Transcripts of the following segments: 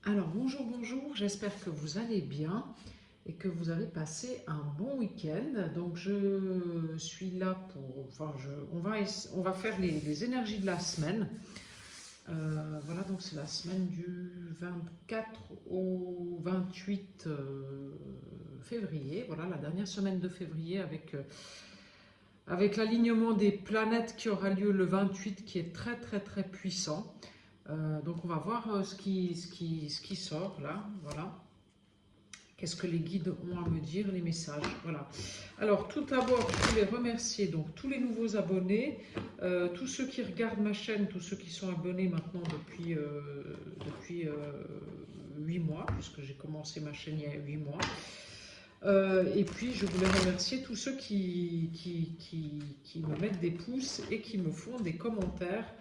Alors bonjour, bonjour, j'espère que vous allez bien et que vous avez passé un bon week-end. Donc je suis là pour, on va faire les énergies de la semaine. Voilà, donc c'est la semaine du 24 au 28 février. Voilà, la dernière semaine de février avec l'alignement des planètes qui aura lieu le 28 qui est très très très puissant. Donc on va voir ce qui sort là, voilà. Qu'est-ce que les guides ont à me dire, les messages, voilà. Alors tout d'abord, je voulais remercier donc tous les nouveaux abonnés, tous ceux qui regardent ma chaîne, tous ceux qui sont abonnés maintenant depuis 8 mois, puisque j'ai commencé ma chaîne il y a 8 mois. Et puis je voulais remercier tous ceux qui me mettent des pouces et qui me font des commentaires,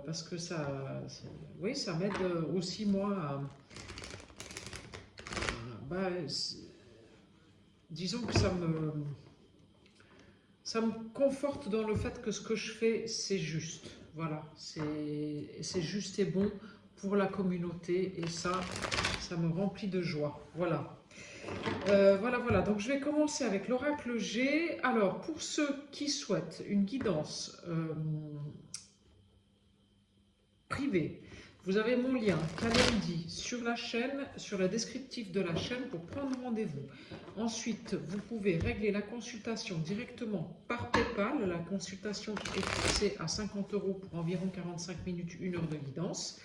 parce que oui, ça m'aide aussi moi à, bah, disons que ça me conforte dans le fait que ce que je fais, c'est juste. Voilà, c'est juste et bon pour la communauté et ça me remplit de joie. Voilà. Voilà. Donc je vais commencer avec l'oracle G. Alors, pour ceux qui souhaitent une guidance privée, vous avez mon lien Calendly sur la chaîne, sur le descriptif de la chaîne pour prendre rendez-vous. Ensuite, vous pouvez régler la consultation directement par PayPal. La consultation est fixée à 50 € pour environ 45 minutes, 1 heure de guidance.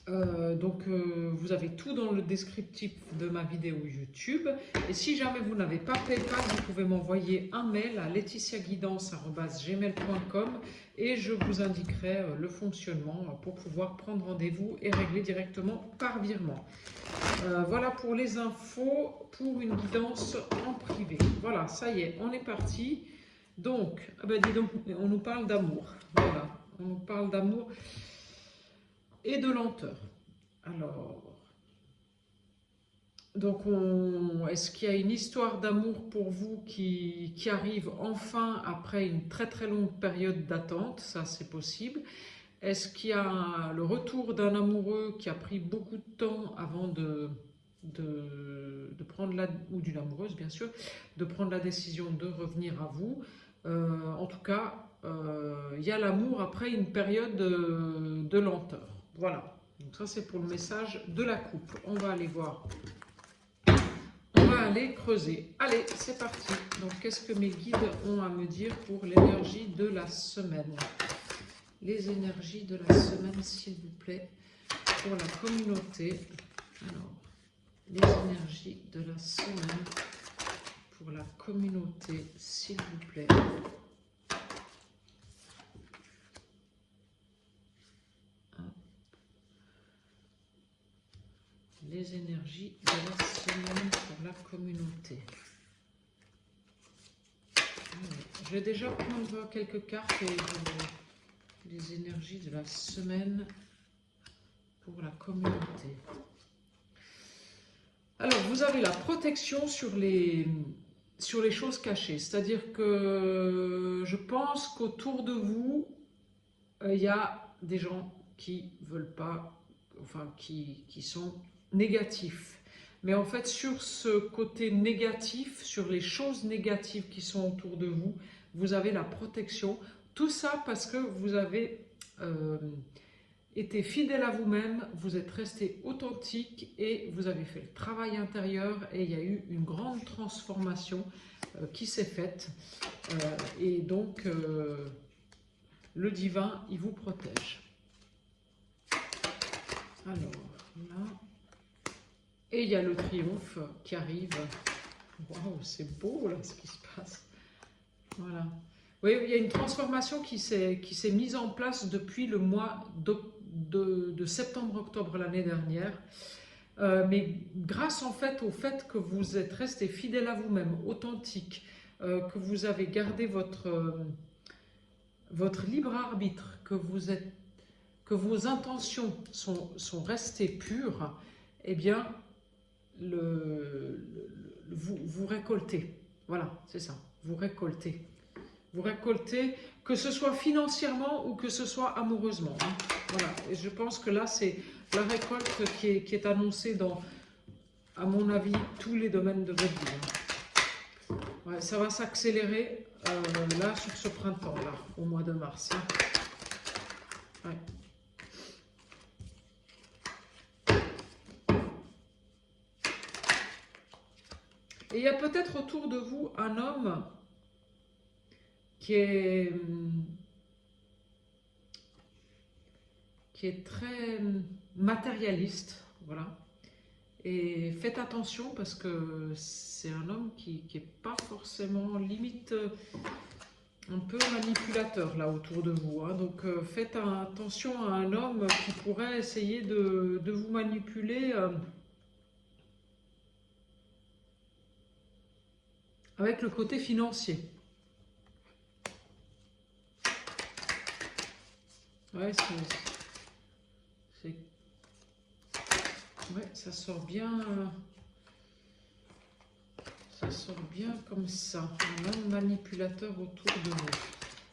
Vous avez tout dans le descriptif de ma vidéo YouTube. Et si jamais vous n'avez pas PayPal, vous pouvez m'envoyer un mail à laetitiaguidance@gmail.com et je vous indiquerai le fonctionnement pour pouvoir prendre rendez-vous et régler directement par virement. Voilà pour les infos pour une guidance en privé. Voilà, ça y est, on est parti. Donc, dis donc, on nous parle d'amour. Voilà, on nous parle d'amour et de lenteur. Alors, donc, est-ce qu'il y a une histoire d'amour pour vous qui arrive enfin après une très très longue période d'attente? Ça, c'est possible. Est-ce qu'il y a le retour d'un amoureux qui a pris beaucoup de temps avant de prendre ou d'une amoureuse bien sûr, de prendre la décision de revenir à vous? En tout cas, il y a l'amour après une période de lenteur. Voilà. Donc ça, c'est pour le message de la coupe. On va aller voir. On va aller creuser. Allez, c'est parti. Donc, qu'est-ce que mes guides ont à me dire pour l'énergie de la semaine? Les énergies de la semaine, s'il vous plaît, pour la communauté. Alors, les énergies de la semaine pour la communauté, s'il vous plaît. Les énergies de la semaine pour la communauté. Je vais déjà prendre quelques cartes et les énergies de la semaine pour la communauté. Alors, vous avez la protection sur les choses cachées. C'est-à-dire que je pense qu'autour de vous, il y a des gens qui veulent pas, enfin, qui sont négatifs. Mais en fait, sur ce côté négatif, sur les choses négatives qui sont autour de vous, vous avez la protection. Tout ça parce que vous avez été fidèle à vous-même, vous êtes resté authentique et vous avez fait le travail intérieur et il y a eu une grande transformation qui s'est faite. Et donc, le divin, il vous protège. Alors, là. Et il y a le triomphe qui arrive. Waouh, c'est beau là ce qui se passe. Voilà. Oui, il y a une transformation qui s'est mise en place depuis le mois de septembre-octobre l'année dernière. Mais grâce en fait au fait que vous êtes resté fidèle à vous-même, authentique, que vous avez gardé votre libre arbitre, que vos intentions sont restées pures, eh bien, vous récoltez. Voilà, c'est ça, vous récoltez. Vous récoltez, que ce soit financièrement ou que ce soit amoureusement. Hein. Voilà, et je pense que là, c'est la récolte qui est annoncée dans, à mon avis, tous les domaines de votre vie. Hein. Ouais, ça va s'accélérer là, sur ce printemps-là, au mois de mars. Hein. Ouais. Et il y a peut-être autour de vous un homme qui est très matérialiste, voilà. Et faites attention parce que c'est un homme qui n'est pas forcément, limite un peu manipulateur là autour de vous. Hein. Donc faites attention à un homme qui pourrait essayer de vous manipuler avec le côté financier. Ouais, ouais, ça sort bien. Ça sort bien comme ça. Un homme manipulateur autour de nous.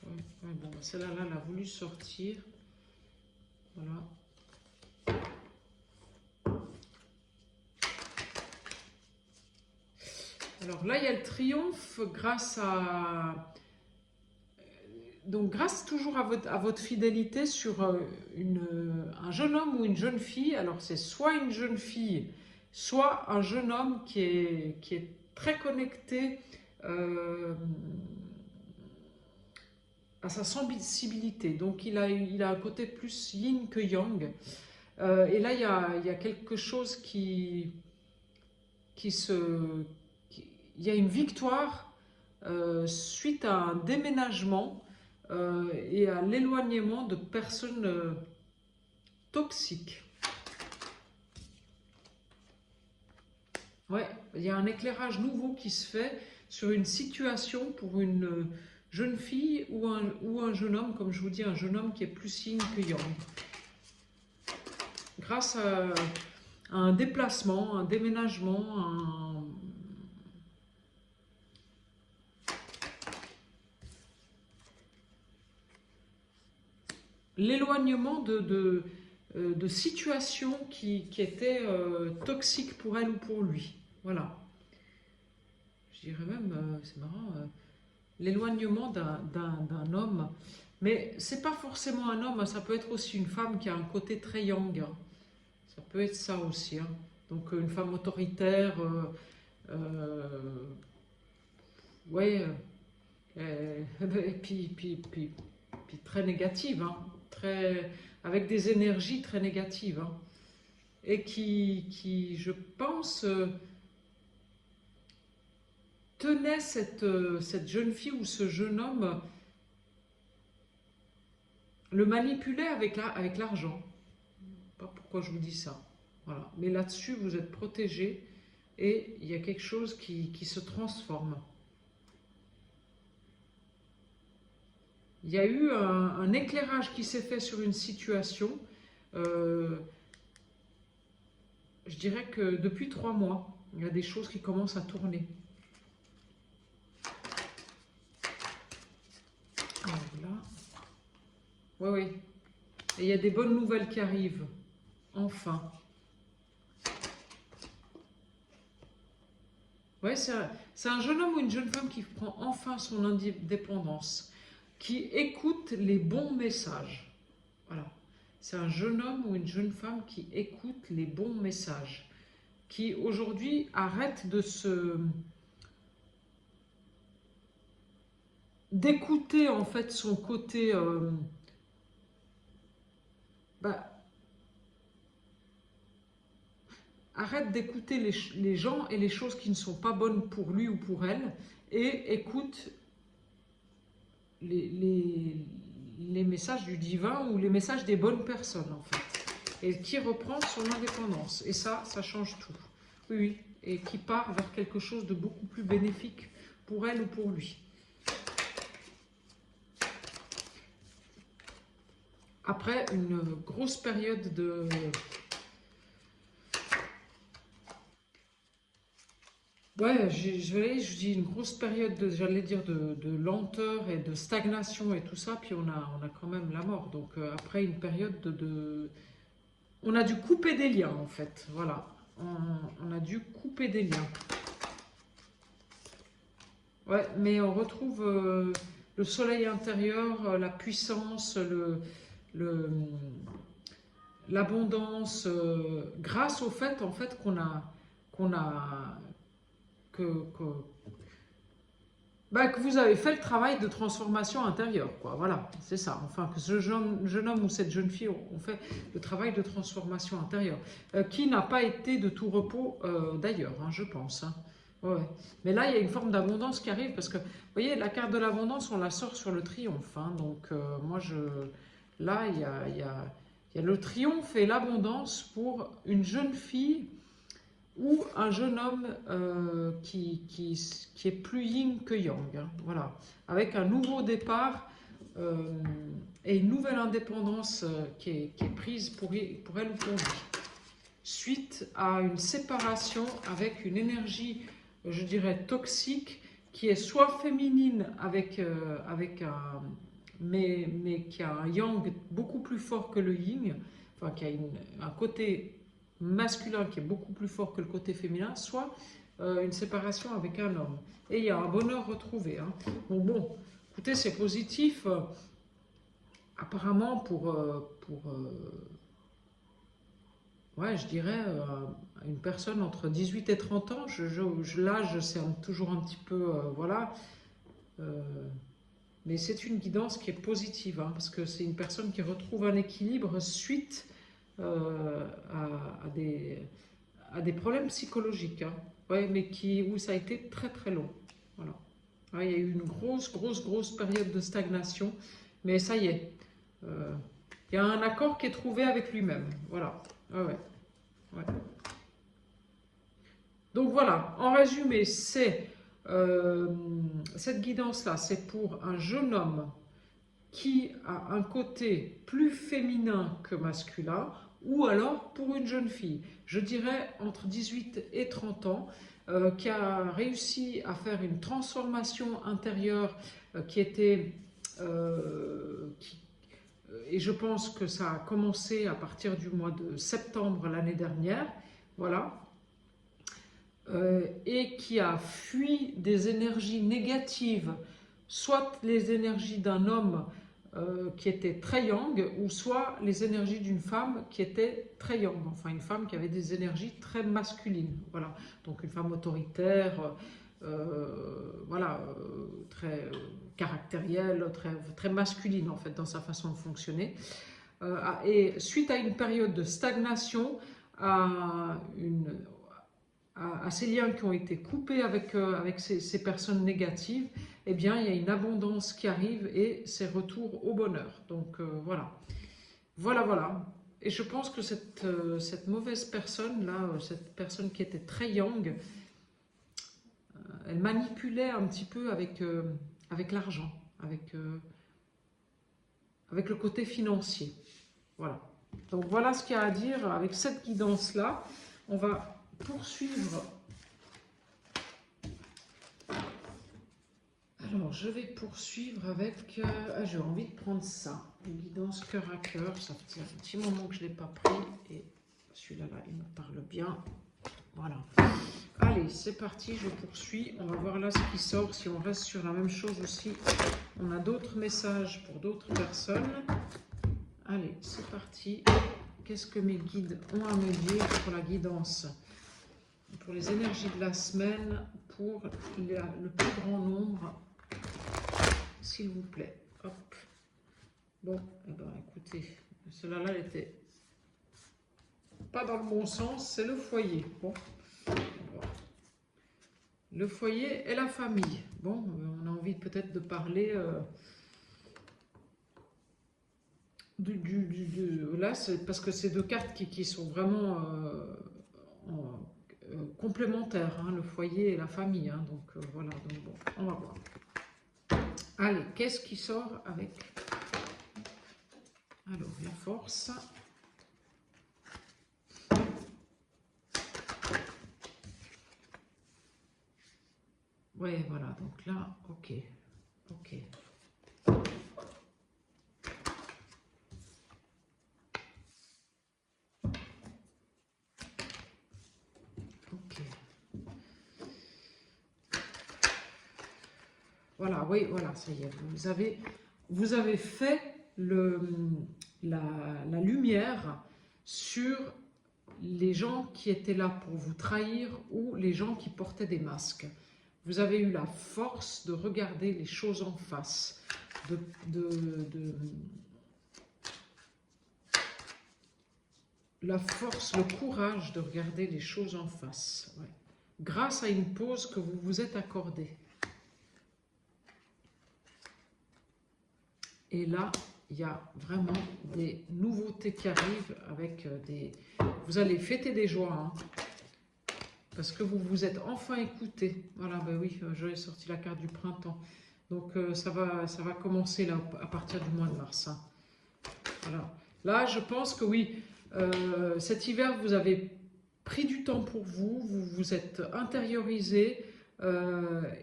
Ouais, ouais, bon, celle-là, elle a voulu sortir. Voilà. Alors là, il y a le triomphe grâce à... Donc, grâce toujours à votre fidélité sur un jeune homme ou une jeune fille. Alors, c'est soit une jeune fille, soit un jeune homme qui est très connecté à sa sensibilité. Donc, il a un côté plus yin que yang. Et là, il y a quelque chose il y a une victoire suite à un déménagement et à l'éloignement de personnes toxiques. Ouais, il y a un éclairage nouveau qui se fait sur une situation pour une jeune fille ou un jeune homme, comme je vous dis, un jeune homme qui est plus yin que yang. Grâce à un déplacement, un déménagement, l'éloignement de situations qui étaient toxiques pour elle ou pour lui. Voilà. Je dirais même, c'est marrant, l'éloignement d'un homme. Mais c'est pas forcément un homme, ça peut être aussi une femme qui a un côté très yang. Hein. Ça peut être ça aussi. Hein. Donc une femme autoritaire, ouais, et puis très négative, hein, avec des énergies très négatives. Hein, et qui, je pense, tenait cette jeune fille ou ce jeune homme, le manipulait avec l'argent. Pas pourquoi je vous dis ça. Voilà. Mais là-dessus, vous êtes protégés et il y a quelque chose qui se transforme. Il y a eu un éclairage qui s'est fait sur une situation. Je dirais que depuis 3 mois, il y a des choses qui commencent à tourner. Voilà. Oui, oui. Et il y a des bonnes nouvelles qui arrivent. Enfin. Ouais, c'est un jeune homme ou une jeune femme qui prend enfin son indépendance, qui écoute les bons messages. Voilà. C'est un jeune homme ou une jeune femme qui écoute les bons messages, qui aujourd'hui arrête d'écouter en fait son côté arrête d'écouter les gens et les choses qui ne sont pas bonnes pour lui ou pour elle et écoute les messages du divin ou les messages des bonnes personnes en fait. Et qui reprend son indépendance. Et ça change tout. Oui, oui. Et qui part vers quelque chose de beaucoup plus bénéfique pour elle ou pour lui. Après une grosse période Ouais, je dis une grosse période de, j'allais dire, de lenteur et de stagnation et tout ça, puis on a quand même la mort. Donc après une période on a dû couper des liens en fait, voilà. On a dû couper des liens. Ouais, mais on retrouve le soleil intérieur, la puissance, le, l'abondance, grâce au fait en fait qu'on a que, que, bah, que vous avez fait le travail de transformation intérieure, quoi. Voilà, c'est ça. Enfin, que ce jeune homme ou cette jeune fille ont fait le travail de transformation intérieure, qui n'a pas été de tout repos d'ailleurs, hein, je pense. Hein. Ouais, ouais. Mais là, il y a une forme d'abondance qui arrive parce que, vous voyez, la carte de l'abondance, on la sort sur le triomphe. Hein. Donc, moi, là, il y a le triomphe et l'abondance pour une jeune fille ou un jeune homme qui est plus yin que yang, hein, voilà, avec un nouveau départ euh, et une nouvelle indépendance qui est prise pour elle ou pour lui, suite à une séparation avec une énergie, je dirais, toxique, qui est soit féminine avec mais qui a un yang beaucoup plus fort que le yin, enfin qui a un côté masculin qui est beaucoup plus fort que le côté féminin, soit une séparation avec un homme. Et il y a un bonheur retrouvé. Hein. Bon, écoutez, c'est positif, apparemment ouais, je dirais une personne entre 18 et 30 ans. L'âge, c'est toujours un petit peu, voilà. Euh, mais c'est une guidance qui est positive, hein, parce que c'est une personne qui retrouve un équilibre suite à des problèmes psychologiques, hein. Ouais, mais où ça a été très très long. Voilà. Ouais, il y a eu une grosse période de stagnation, mais ça y est. Euh, il y a un accord qui est trouvé avec lui-même. Voilà. Ouais, ouais, ouais. Donc voilà, en résumé, euh, cette guidance-là, c'est pour un jeune homme qui a un côté plus féminin que masculin, ou alors pour une jeune fille, je dirais entre 18 et 30 ans, qui a réussi à faire une transformation intérieure qui était... et je pense que ça a commencé à partir du mois de septembre l'année dernière, voilà, et qui a fui des énergies négatives, soit les énergies d'un homme qui était très yang, ou soit les énergies d'une femme qui était très yang, enfin une femme qui avait des énergies très masculines, voilà, donc une femme autoritaire, voilà, très caractérielle, très masculine en fait dans sa façon de fonctionner. Et suite à une période de stagnation, à ces liens qui ont été coupés avec ces personnes négatives, eh bien, il y a une abondance qui arrive et c'est retour au bonheur. Donc voilà. Voilà, voilà. Et je pense que cette mauvaise personne-là, cette personne qui était très yang, elle manipulait un petit peu avec l'argent, avec le côté financier. Voilà. Donc voilà ce qu'il y a à dire avec cette guidance-là. On va poursuivre. Alors, je vais poursuivre avec... j'ai envie de prendre ça. Une guidance cœur à cœur. Ça fait un petit moment que je ne l'ai pas pris. Et celui-là, là, il me parle bien. Voilà. Allez, c'est parti, je poursuis. On va voir là ce qui sort. Si on reste sur la même chose aussi, on a d'autres messages pour d'autres personnes. Allez, c'est parti. Qu'est-ce que mes guides ont à me dire pour la guidance? Pour les énergies de la semaine, pour le plus grand nombre, s'il vous plaît. Hop. Bon, eh ben, écoutez, cela-là était pas dans le bon sens, c'est le foyer. Bon, le foyer et la famille. Bon, on a envie peut-être de parler là, c'est parce que c'est deux cartes qui sont vraiment complémentaires, hein, le foyer et la famille. Hein, donc voilà, donc bon, on va voir. Allez, qu'est-ce qui sort avec... Alors, la force. Ouais, voilà, donc là, ok, ok. Ok. Voilà, oui, voilà, ça y est, vous avez fait la lumière sur les gens qui étaient là pour vous trahir ou les gens qui portaient des masques. Vous avez eu la force de regarder les choses en face, de, de la force, le courage de regarder les choses en face. Ouais. Grâce à une pause que vous vous êtes accordée. Et là, il y a vraiment des nouveautés qui arrivent avec des... Vous allez fêter des joies, hein, parce que vous vous êtes enfin écouté. Voilà, ben oui, j'ai sorti la carte du printemps. Donc ça va commencer là, à partir du mois de mars. Hein. Voilà. Là, je pense que oui, cet hiver, vous avez pris du temps pour vous, vous vous êtes intériorisé,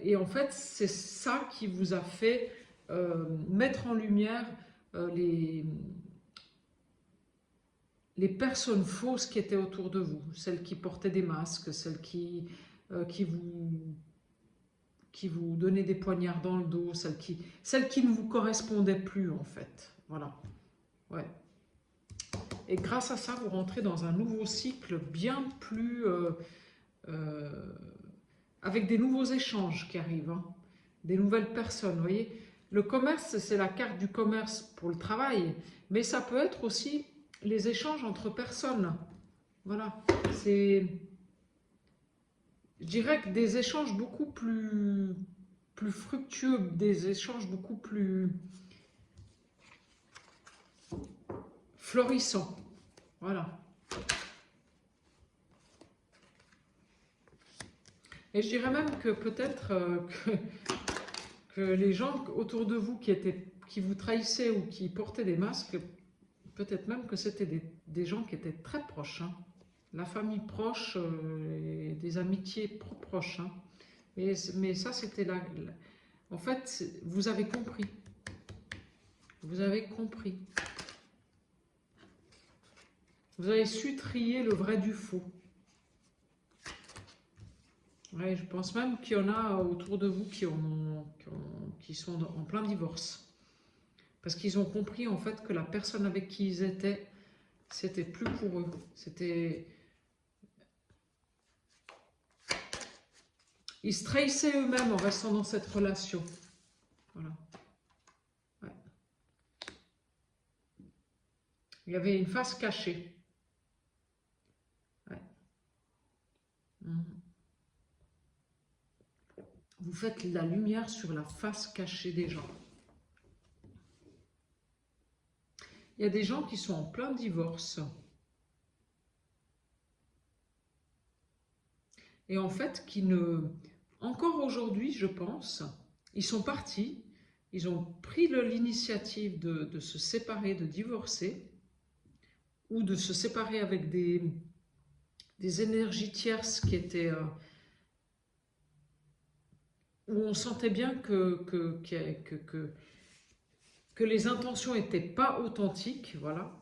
et en fait, c'est ça qui vous a fait mettre en lumière les personnes fausses qui étaient autour de vous, celles qui portaient des masques, celles qui vous donnaient des poignards dans le dos, celles qui ne vous correspondaient plus en fait. Voilà. Ouais. Et grâce à ça, vous rentrez dans un nouveau cycle bien plus... avec des nouveaux échanges qui arrivent, hein, des nouvelles personnes, vous voyez. Le commerce, c'est la carte du commerce pour le travail, mais ça peut être aussi les échanges entre personnes. Voilà, c'est, je dirais que des échanges beaucoup plus fructueux, des échanges beaucoup plus florissants. Voilà. Et je dirais même que peut-être que les gens autour de vous qui vous trahissaient ou qui portaient des masques, peut-être même que c'était des gens qui étaient très proches. Hein. La famille proche et des amitiés proches. Hein. Mais ça, c'était là. En fait, vous avez compris. Vous avez compris. Vous avez su trier le vrai du faux. Ouais, je pense même qu'il y en a autour de vous qui sont en plein divorce. Parce qu'ils ont compris en fait que la personne avec qui ils étaient, c'était plus pour eux. Ils se trahissaient eux-mêmes en restant dans cette relation. Voilà. Ouais. Il y avait une face cachée. Ouais. Vous faites la lumière sur la face cachée des gens. Il y a des gens qui sont en plein divorce. Et en fait, encore aujourd'hui, je pense, ils sont partis, ils ont pris l'initiative de se séparer, de divorcer, ou de se séparer avec des énergies tierces qui étaient... où on sentait bien que les intentions n'étaient pas authentiques, voilà.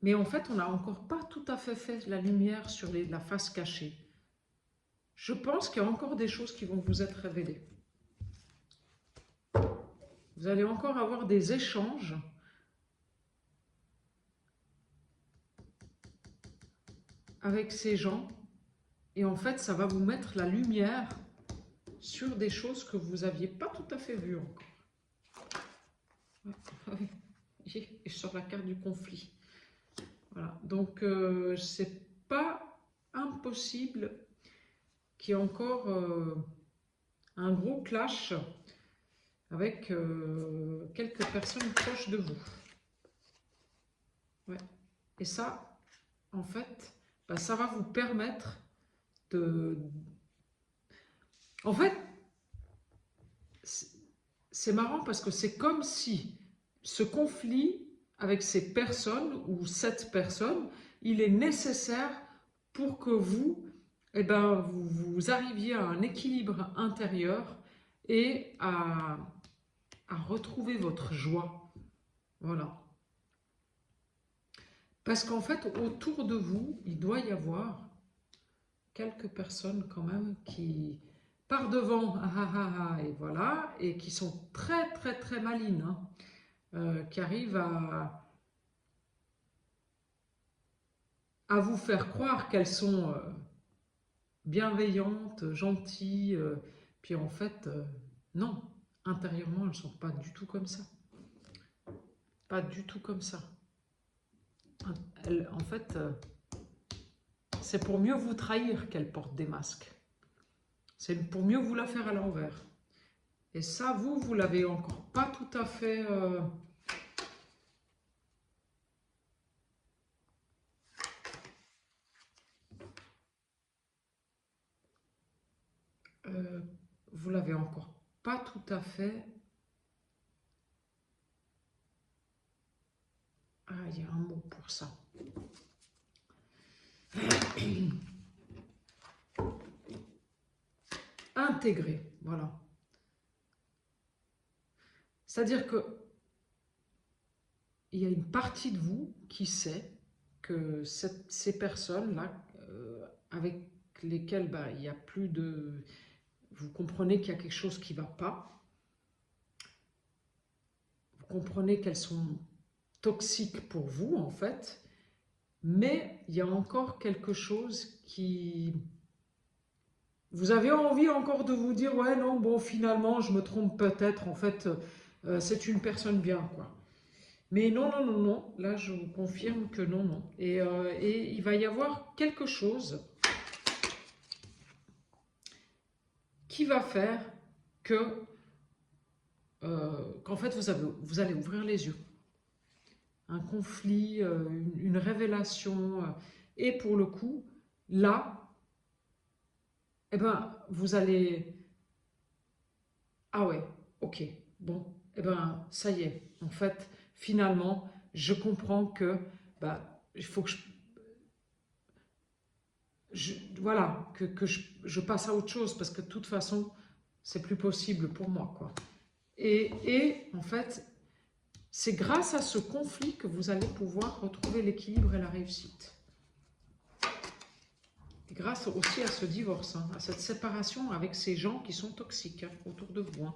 Mais en fait, on n'a encore pas tout à fait la lumière sur la face cachée. Je pense qu'il y a encore des choses qui vont vous être révélées. Vous allez encore avoir des échanges avec ces gens. Et en fait, ça va vous mettre la lumière sur des choses que vous n'aviez pas tout à fait vues encore. Et sur la carte du conflit. Voilà. Donc, c'est pas impossible qu'il y ait encore un gros clash avec quelques personnes proches de vous. Ouais. Et ça, en fait, bah, ça va vous permettre de... En fait, c'est marrant parce que c'est comme si ce conflit avec ces personnes ou cette personne, il est nécessaire pour que vous eh ben, vous arriviez à un équilibre intérieur et à retrouver votre joie. Voilà. Parce qu'en fait, autour de vous, il doit y avoir quelques personnes quand même qui, par devant, et voilà, et qui sont très très très malines, hein, qui arrivent à vous faire croire qu'elles sont bienveillantes, gentilles, puis en fait, non, intérieurement, elles ne sont pas du tout comme ça. Pas du tout comme ça. En fait, c'est pour mieux vous trahir qu'elles portent des masques. C'est pour mieux vous la faire à l'envers. Et ça, vous l'avez encore pas tout à fait... vous l'avez encore pas tout à fait... Ah, il y a un mot pour ça. Intégrer, voilà. C'est-à-dire que il y a une partie de vous qui sait que ces personnes-là, avec lesquelles il n'y a plus de... Vous comprenez qu'il y a quelque chose qui ne va pas. Vous comprenez qu'elles sont toxiques pour vous, en fait. Mais il y a encore quelque chose qui... Vous avez envie encore de vous dire, ouais, non, bon, finalement, je me trompe peut-être. En fait, c'est une personne bien, quoi. Mais non, non, non, non. Là, je vous confirme que non, non. Et il va y avoir quelque chose qui va faire que qu'en fait, vous allez ouvrir les yeux. Un conflit, une révélation. Et pour le coup, là, eh ben, vous allez... Ah ouais, ok, bon, eh ben, ça y est. En fait, finalement, je comprends que il faut que voilà, que je passe à autre chose parce que de toute façon, c'est plus possible pour moi, quoi. Et en fait, c'est grâce à ce conflit que vous allez pouvoir retrouver l'équilibre et la réussite. Et grâce aussi à ce divorce, hein, à cette séparation avec ces gens qui sont toxiques, hein, autour de vous. Hein.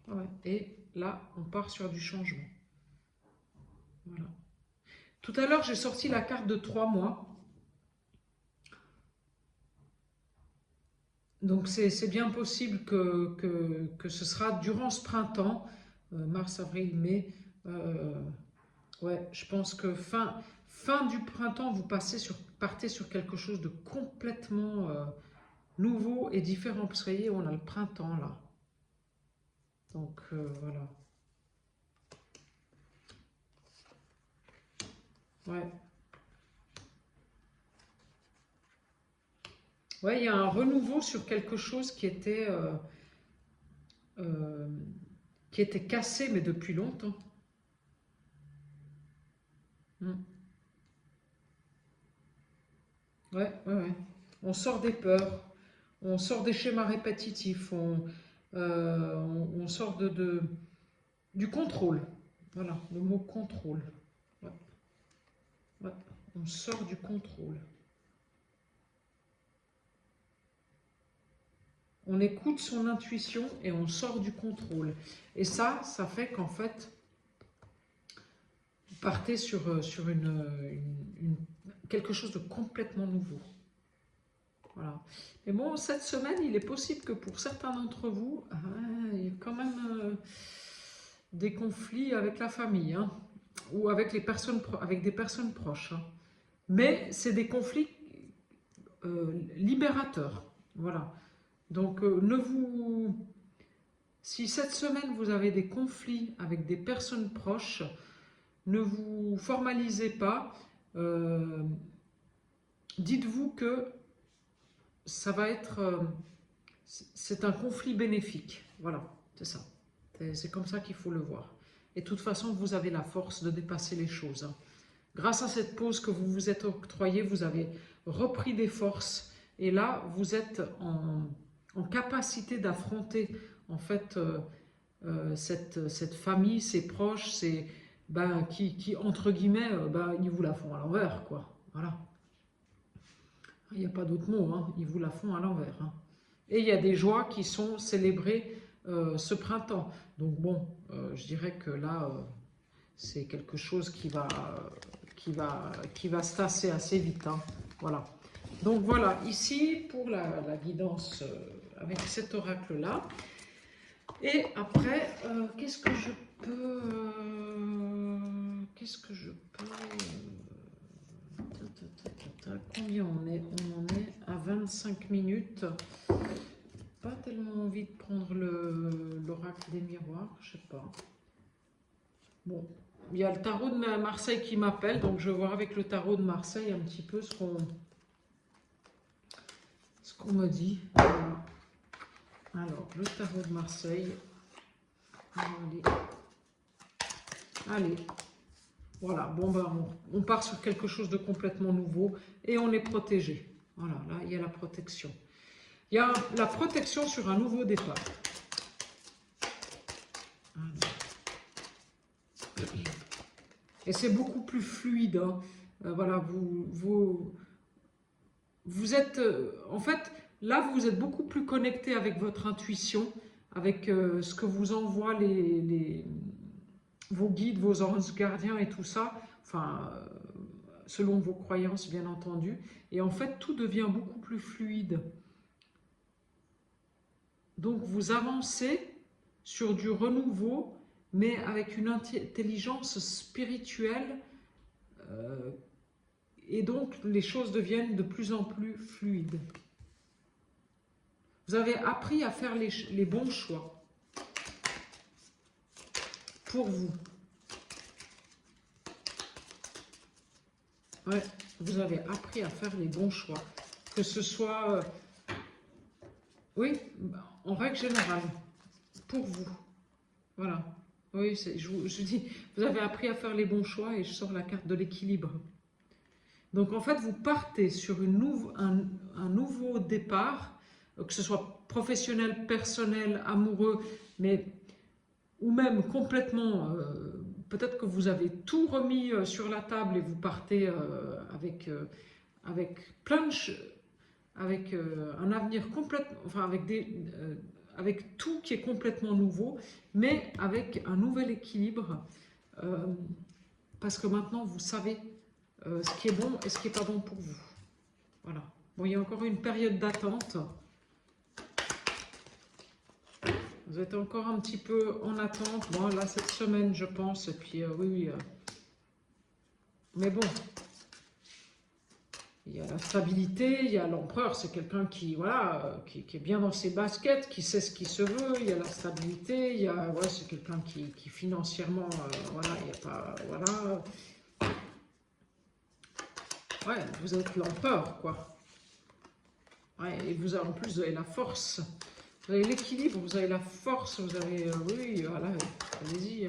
Ouais. Et là, on part sur du changement. Voilà. Tout à l'heure, j'ai sorti la carte de 3 mois. Donc c'est bien possible que ce sera durant ce printemps, mars, avril, mai. Ouais, je pense que fin du printemps, vous partez sur quelque chose de complètement nouveau et différent. Parce que vous voyez, on a le printemps là. Donc voilà. Ouais. Ouais, il y a un renouveau sur quelque chose euh, qui était cassé, mais depuis longtemps. Mm. Ouais, ouais, ouais. On sort des peurs, on sort des schémas répétitifs, on sort du contrôle. Voilà, le mot contrôle. Ouais, ouais. On sort du contrôle. On écoute son intuition et on sort du contrôle. Et ça fait qu'en fait, vous partez sur quelque chose de complètement nouveau. Voilà. Mais bon, cette semaine, il est possible que pour certains d'entre vous, il y ait quand même des conflits avec la famille, hein, ou avec avec des personnes proches. Hein. Mais c'est des conflits libérateurs. Voilà. Donc, si cette semaine vous avez des conflits avec des personnes proches, ne vous formalisez pas. Dites-vous que ça va être... c'est un conflit bénéfique. Voilà, c'est ça. C'est comme ça qu'il faut le voir. Et de toute façon, vous avez la force de dépasser les choses. Hein. Grâce à cette pause que vous vous êtes octroyée, vous avez repris des forces Et là, vous êtes en capacité d'affronter en fait cette famille, ces proches, qui entre guillemets, ils vous la font à l'envers, quoi. Voilà. Il n'y a pas d'autre mot, hein. Ils vous la font à l'envers. Hein. Et il y a des joies qui sont célébrées ce printemps. Donc bon, je dirais que là, c'est quelque chose qui va se tasser assez vite. Hein. Voilà. Donc voilà, ici pour la guidance avec cet oracle-là. Et après, qu'est-ce que je peux... Combien on est? On en est à 25 minutes. Pas tellement envie de prendre l'oracle des miroirs, je sais pas. Bon, il y a le tarot de Marseille qui m'appelle, donc je vais voir avec le tarot de Marseille un petit peu ce qu'on me dit. Voilà. Alors, le tarot de Marseille. Allez. Voilà, bon ben on part sur quelque chose de complètement nouveau et on est protégé. Voilà, là il y a la protection. Il y a la protection sur un nouveau départ. Et c'est beaucoup plus fluide. Hein. Voilà, vous êtes... en fait, là vous êtes beaucoup plus connecté avec votre intuition, avec ce que vous envoient vos guides, vos anges gardiens et tout ça, enfin, selon vos croyances bien entendu, et en fait tout devient beaucoup plus fluide. Donc vous avancez sur du renouveau, mais avec une intelligence spirituelle, et donc les choses deviennent de plus en plus fluides. Vous avez appris à faire les bons choix. Pour vous. Ouais, vous avez appris à faire les bons choix. Que ce soit, oui, en règle générale, pour vous. Voilà. Oui, je dis, vous avez appris à faire les bons choix et je sors la carte de l'équilibre. Donc en fait, vous partez sur un nouveau départ, que ce soit professionnel, personnel, amoureux, mais ou même complètement, peut-être que vous avez tout remis sur la table et vous partez avec plein de avec un avenir complètement, enfin avec tout qui est complètement nouveau, mais avec un nouvel équilibre, parce que maintenant vous savez ce qui est bon et ce qui n'est pas bon pour vous. Voilà. Bon, il y a encore une période d'attente. Vous êtes encore un petit peu en attente. Bon, là, cette semaine, je pense. Et puis, oui. Mais bon. Il y a la stabilité, il y a l'empereur. C'est quelqu'un qui, voilà, qui est bien dans ses baskets, qui sait ce qu'il se veut. Il y a la stabilité. Il y a, ouais, c'est quelqu'un qui financièrement, voilà, il n'y a pas, voilà. Ouais, vous êtes l'empereur, quoi. Ouais, et vous avez, en plus, vous avez la force. Vous avez l'équilibre, vous avez la force, vous avez... oui, voilà, allez-y.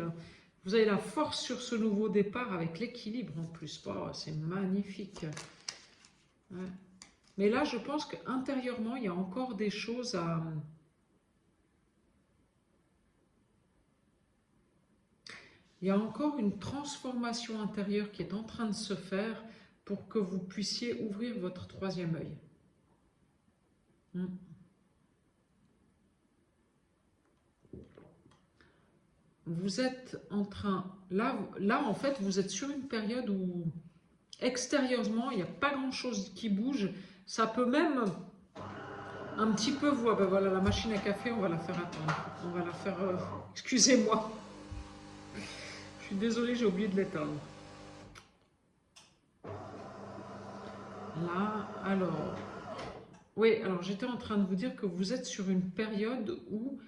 Vous avez la force sur ce nouveau départ avec l'équilibre en plus. Oh, c'est magnifique. Ouais. Mais là, je pense qu'intérieurement, il y a encore des choses à... Il y a encore une transformation intérieure qui est en train de se faire pour que vous puissiez ouvrir votre troisième œil. Vous êtes en train... Là, en fait, vous êtes sur une période où, extérieurement, il n'y a pas grand-chose qui bouge. Ça peut même un petit peu... Ben voilà, la machine à café, on va la faire attendre. On va la faire... excusez-moi. Je suis désolée, j'ai oublié de l'éteindre. Là, alors... Oui, alors j'étais en train de vous dire que vous êtes sur une période où...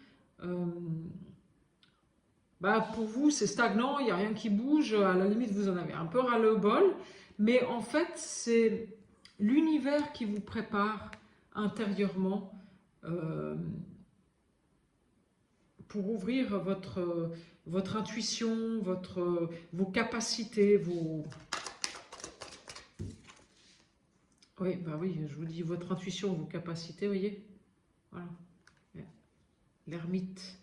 pour vous, c'est stagnant, il n'y a rien qui bouge, à la limite, vous en avez un peu ras-le-bol, mais en fait, c'est l'univers qui vous prépare intérieurement pour ouvrir votre intuition, vos capacités, Oui, bah oui, je vous dis, votre intuition, vos capacités, vous voyez. Voilà. L'ermite.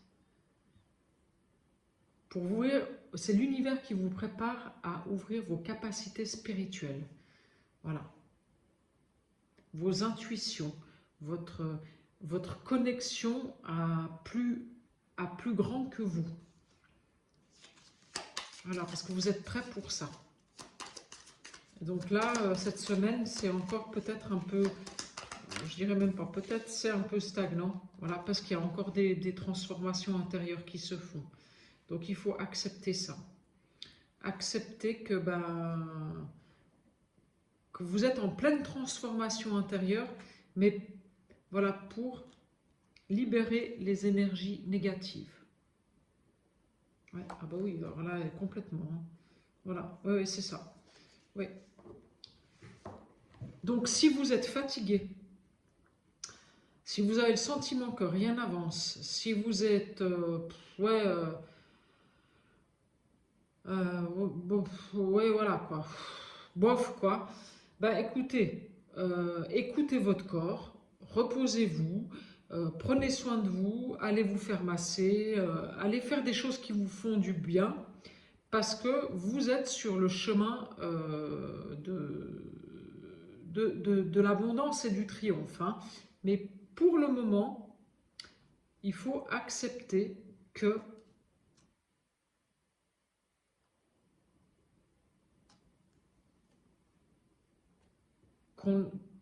Pour vous, c'est l'univers qui vous prépare à ouvrir vos capacités spirituelles. Voilà. Vos intuitions, votre connexion à plus grand que vous. Voilà, parce que vous êtes prêts pour ça. Donc là, cette semaine, c'est encore peut-être un peu, je dirais même pas, peut-être c'est un peu stagnant. Voilà, parce qu'il y a encore des transformations intérieures qui se font. Donc il faut accepter ça. Accepter que, que vous êtes en pleine transformation intérieure, mais voilà, pour libérer les énergies négatives. Ouais, ah bah oui, alors là, complètement. Hein. Voilà, oui, ouais, c'est ça. Oui. Donc si vous êtes fatigué, si vous avez le sentiment que rien n'avance, si vous êtes, ouais, ouais, voilà quoi, bof quoi, bah écoutez, écoutez votre corps, reposez-vous, prenez soin de vous, allez vous faire masser, allez faire des choses qui vous font du bien, parce que vous êtes sur le chemin de l'abondance et du triomphe. Hein. Mais pour le moment, il faut accepter que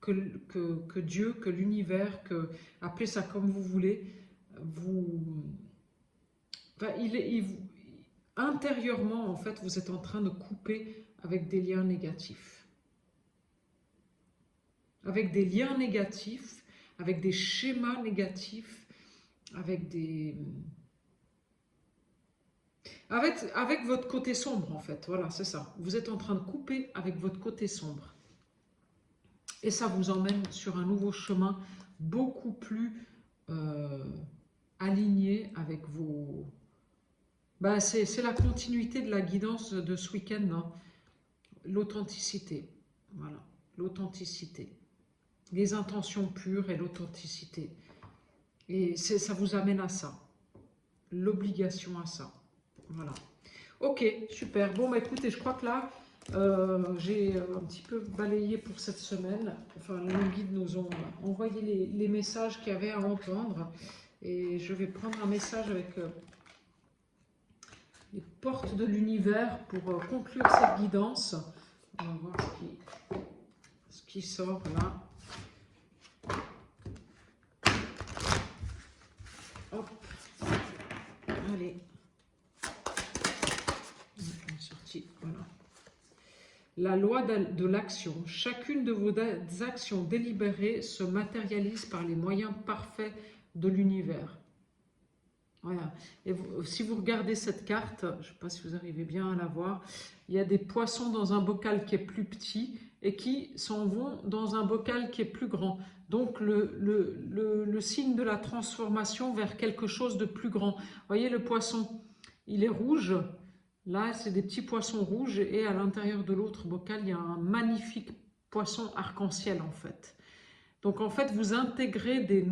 que Dieu, que l'univers, appelez ça comme vous voulez, vous, enfin, intérieurement, en fait, vous êtes en train de couper avec des liens négatifs. Avec des liens négatifs, avec des schémas négatifs, avec des... Avec votre côté sombre, en fait. Voilà, c'est ça. Vous êtes en train de couper avec votre côté sombre. Et ça vous emmène sur un nouveau chemin beaucoup plus aligné avec vos... c'est la continuité de la guidance de ce week-end. Hein. L'authenticité. Voilà, l'authenticité. Les intentions pures et l'authenticité. Et ça vous amène à ça. L'obligation à ça. Voilà. Ok, super. Bon, bah écoutez, je crois que là, j'ai un petit peu balayé pour cette semaine. Enfin, nos guides nous ont envoyé les messages qu'il y avait à entendre. Et je vais prendre un message avec les portes de l'univers pour conclure cette guidance. On va voir ce qui sort là. Hop. Allez. Sortie, voilà. La loi de l'action. Chacune de vos actions délibérées se matérialise par les moyens parfaits de l'univers. Voilà. Et si vous regardez cette carte, je ne sais pas si vous arrivez bien à la voir, il y a des poissons dans un bocal qui est plus petit et qui s'en vont dans un bocal qui est plus grand. Donc le signe de la transformation vers quelque chose de plus grand. Vous voyez le poisson, il est rouge. Là, c'est des petits poissons rouges et à l'intérieur de l'autre bocal, il y a un magnifique poisson arc-en-ciel en fait. Donc en fait, vous intégrez des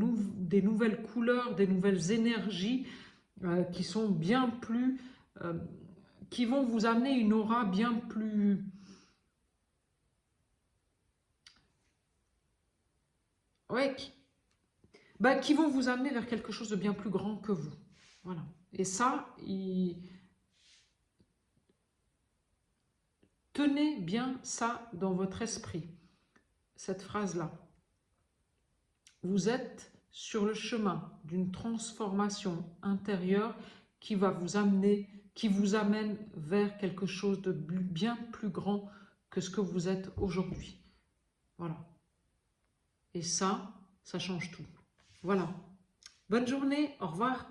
nouvelles couleurs, des nouvelles énergies qui sont bien plus... qui vont vous amener une aura bien plus... Ouais, qui vont vous amener vers quelque chose de bien plus grand que vous. Voilà. Et ça, tenez bien ça dans votre esprit, cette phrase-là. Vous êtes sur le chemin d'une transformation intérieure qui va vous amener, qui vous amène vers quelque chose de bien plus grand que ce que vous êtes aujourd'hui. Voilà. Et ça change tout. Voilà. Bonne journée, au revoir.